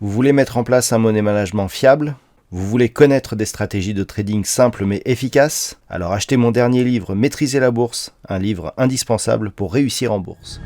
Vous voulez mettre en place un money management fiable? Vous voulez connaître des stratégies de trading simples mais efficaces? Alors achetez mon dernier livre Maîtriser la bourse, un livre indispensable pour réussir en bourse.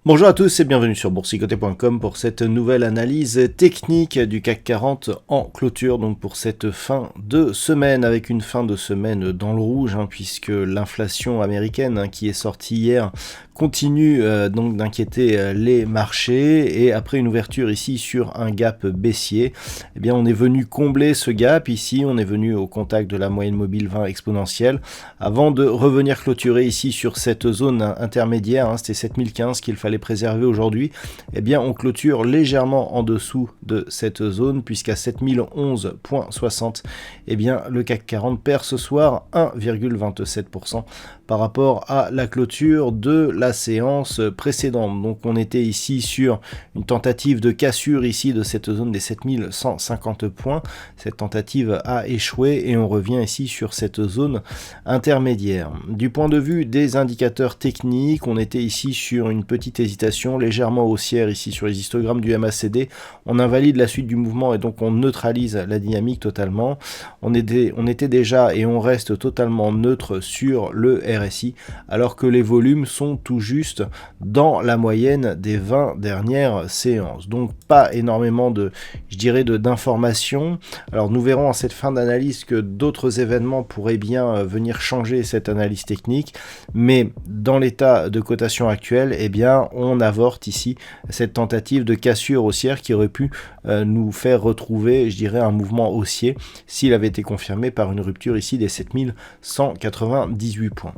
Bonjour à tous et bienvenue sur boursicoté.com pour cette nouvelle analyse technique du CAC 40 en clôture, donc pour cette fin de semaine, avec une fin de semaine dans le rouge, puisque l'inflation américaine qui est sortie hier continue donc d'inquiéter les marchés, et après une ouverture ici sur un gap baissier, eh bien on est venu combler ce gap ici, on est venu au contact de la moyenne mobile 20 exponentielle avant de revenir clôturer ici sur cette zone intermédiaire, c'était 7015 qu'il fallait préserver aujourd'hui. Eh bien on clôture légèrement en dessous de cette zone, puisqu'à 7011.60, eh bien le CAC 40 perd ce soir 1,27% par rapport à la clôture de la séance précédente. Donc on était ici sur une tentative de cassure ici de cette zone des 7150 points. Cette tentative a échoué et on revient ici sur cette zone intermédiaire. Du point de vue des indicateurs techniques, on était ici sur une petite hésitation légèrement haussière ici sur les histogrammes du MACD. On invalide la suite du mouvement et donc on neutralise la dynamique totalement. On était déjà et on reste totalement neutre sur le RSI, alors que les volumes sont tout juste dans la moyenne des 20 dernières séances. Donc pas énormément d'informations. Alors nous verrons en cette fin d'analyse que d'autres événements pourraient bien venir changer cette analyse technique, mais dans l'état de cotation actuel, eh bien on avorte ici cette tentative de cassure haussière qui aurait pu nous faire retrouver, un mouvement haussier s'il avait été confirmé par une rupture ici des 7198 points.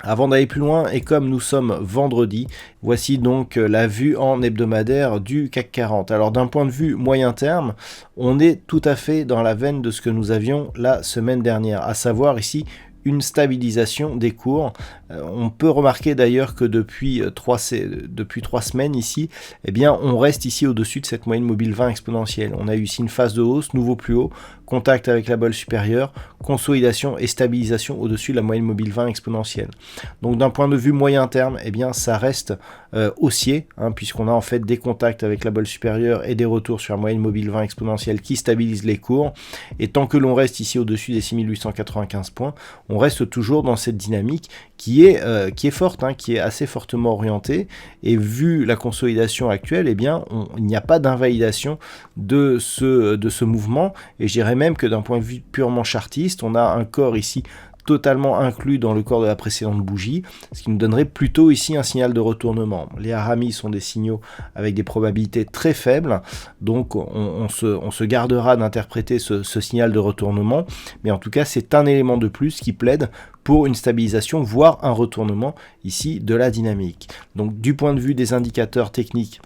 Avant d'aller plus loin, et comme nous sommes vendredi, voici donc la vue en hebdomadaire du CAC 40. Alors d'un point de vue moyen terme, on est tout à fait dans la veine de ce que nous avions la semaine dernière, à savoir ici une stabilisation des cours. On peut remarquer d'ailleurs que depuis 3 semaines ici, eh bien on reste ici au-dessus de cette moyenne mobile 20 exponentielle. On a eu ici une phase de hausse, nouveau plus haut, contact avec la bolle supérieure, consolidation et stabilisation au-dessus de la moyenne mobile 20 exponentielle. Donc d'un point de vue moyen terme, eh bien ça reste haussier, puisqu'on a en fait des contacts avec la bolle supérieure et des retours sur la moyenne mobile 20 exponentielle qui stabilisent les cours. Et tant que l'on reste ici au-dessus des 6895 points, on reste toujours dans cette dynamique qui est forte, qui est assez fortement orientée, et vu la consolidation actuelle, eh bien il n'y a pas d'invalidation de ce mouvement, et je dirais même que d'un point de vue purement chartiste, on a un corps ici totalement inclus dans le corps de la précédente bougie, ce qui nous donnerait plutôt ici un signal de retournement. Les haramis sont des signaux avec des probabilités très faibles, donc on se gardera d'interpréter ce signal de retournement, mais en tout cas c'est un élément de plus qui plaide pour une stabilisation, voire un retournement ici de la dynamique. Donc du point de vue des indicateurs techniques,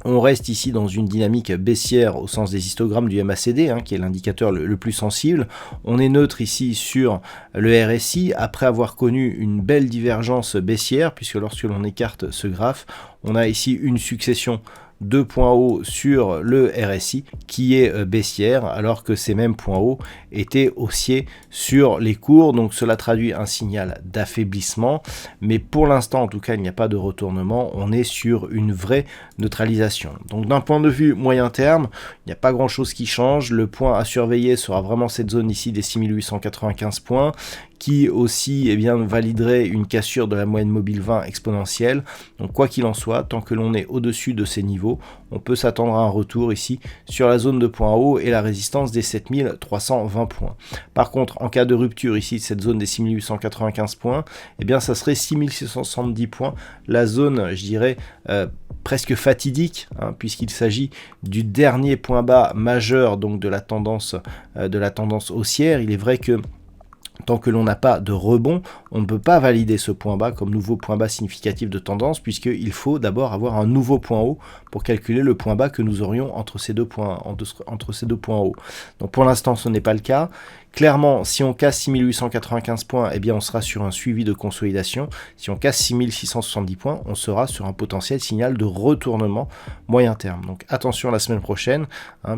on reste ici dans une dynamique baissière au sens des histogrammes du MACD, qui est l'indicateur le plus sensible. On est neutre ici sur le RSI, après avoir connu une belle divergence baissière, puisque lorsque l'on écarte ce graphe, on a ici une succession de points hauts sur le RSI qui est baissière, alors que ces mêmes points hauts étaient haussiers sur les cours. Donc cela traduit un signal d'affaiblissement, mais pour l'instant en tout cas il n'y a pas de retournement, on est sur une vraie neutralisation. Donc d'un point de vue moyen terme, il n'y a pas grand chose qui change. Le point à surveiller sera vraiment cette zone ici des 6895 points, qui aussi validerait une cassure de la moyenne mobile 20 exponentielle. Donc quoi qu'il en soit, tant que l'on est au-dessus de ces niveaux, on peut s'attendre à un retour ici sur la zone de points hauts et la résistance des 7320 points. Par contre, en cas de rupture ici de cette zone des 6895 points, ça serait 6670 points, la zone, presque fatidique, puisqu'il s'agit du dernier point bas majeur donc de la tendance haussière. Il est vrai que tant que l'on n'a pas de rebond, on ne peut pas valider ce point bas comme nouveau point bas significatif de tendance, puisqu'il faut d'abord avoir un nouveau point haut pour calculer le point bas que nous aurions entre ces deux points hauts. Donc pour l'instant, ce n'est pas le cas. Clairement, si on casse 6895 points, eh bien on sera sur un suivi de consolidation. Si on casse 6670 points, on sera sur un potentiel signal de retournement moyen terme. Donc attention la semaine prochaine,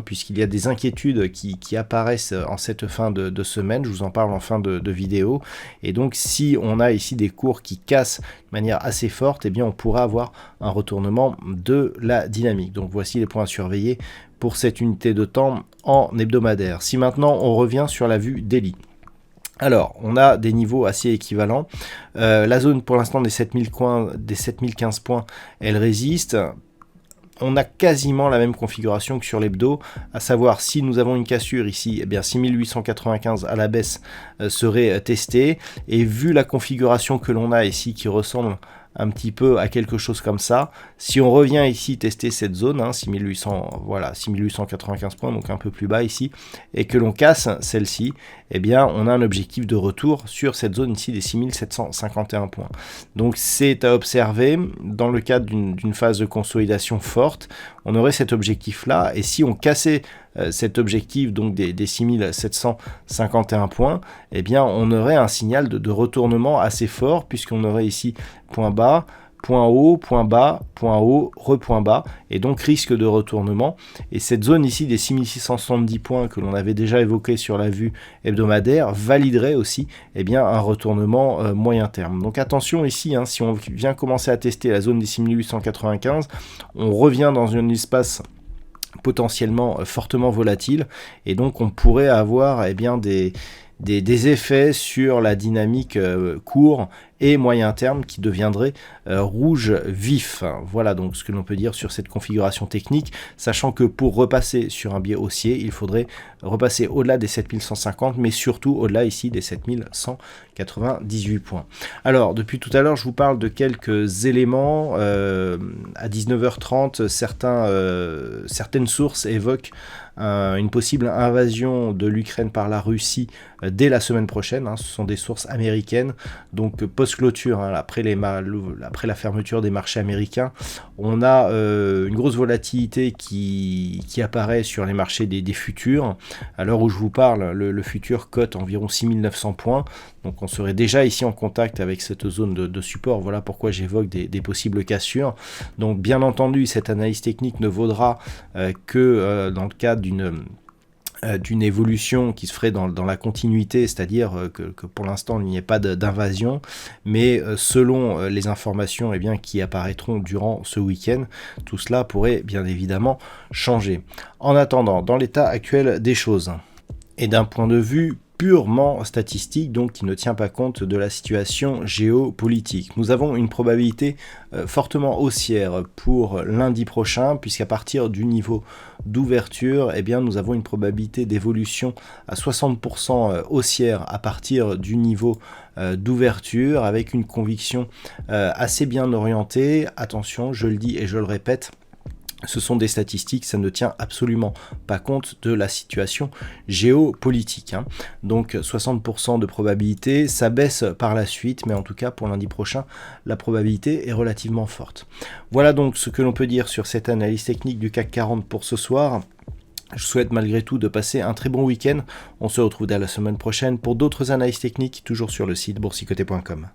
puisqu'il y a des inquiétudes qui apparaissent en cette fin de semaine. Je vous en parle en fin de vidéo. Et donc si on a ici des cours qui cassent de manière assez forte, eh bien on pourra avoir un retournement de la dynamique. Donc voici les points à surveiller pour cette unité de temps en hebdomadaire. Si maintenant on revient sur la vue daily. Alors, on a des niveaux assez équivalents. La zone pour l'instant des 7015 points, elle résiste. On a quasiment la même configuration que sur l'hebdo, à savoir si nous avons une cassure ici, eh bien 6895 à la baisse serait testé. Et vu la configuration que l'on a ici qui ressemble un petit peu à quelque chose comme ça, si on revient ici tester cette zone, 6895 points, donc un peu plus bas ici, et que l'on casse celle-ci, eh bien on a un objectif de retour sur cette zone ici des 6751 points. Donc c'est à observer, dans le cadre d'une phase de consolidation forte, on aurait cet objectif-là, et si on cassait cet objectif donc des 6751 points, eh bien on aurait un signal de retournement assez fort, puisqu'on aurait ici point bas, point haut, point bas, point haut, repoint bas, et donc risque de retournement. Et cette zone ici des 6670 points que l'on avait déjà évoqué sur la vue hebdomadaire validerait aussi bien un retournement moyen terme. Donc attention ici, si on vient commencer à tester la zone des 6895, on revient dans un espace potentiellement fortement volatile, et donc on pourrait avoir des effets sur la dynamique court et moyen terme qui deviendrait rouge vif. Voilà donc ce que l'on peut dire sur cette configuration technique, sachant que pour repasser sur un biais haussier, il faudrait repasser au-delà des 7150, mais surtout au-delà ici des 7198 points. Alors, depuis tout à l'heure, je vous parle de quelques éléments. À 19h30, certaines sources évoquent une possible invasion de l'Ukraine par la Russie dès la semaine prochaine. Ce sont des sources américaines, donc post-clôture, après la fermeture des marchés américains, on a une grosse volatilité qui apparaît sur les marchés des futurs. À l'heure où je vous parle, le futur cote environ 6900 points, donc on serait déjà ici en contact avec cette zone de support. Voilà pourquoi j'évoque des possibles cassures. Donc bien entendu, cette analyse technique ne vaudra que dans le cadre d'une évolution qui se ferait dans la continuité, c'est-à-dire que pour l'instant il n'y ait pas d'invasion, mais selon les informations qui apparaîtront durant ce week-end, tout cela pourrait bien évidemment changer. En attendant, dans l'état actuel des choses, et d'un point de vue purement statistique, donc qui ne tient pas compte de la situation géopolitique, nous avons une probabilité fortement haussière pour lundi prochain, puisqu'à partir du niveau d'ouverture, nous avons une probabilité d'évolution à 60% haussière à partir du niveau d'ouverture, avec une conviction assez bien orientée. Attention, je le dis et je le répète, ce sont des statistiques, ça ne tient absolument pas compte de la situation géopolitique. Donc 60% de probabilité, ça baisse par la suite, mais en tout cas pour lundi prochain, la probabilité est relativement forte. Voilà donc ce que l'on peut dire sur cette analyse technique du CAC 40 pour ce soir. Je souhaite malgré tout de passer un très bon week-end. On se retrouve dès la semaine prochaine pour d'autres analyses techniques, toujours sur le site boursicoté.com.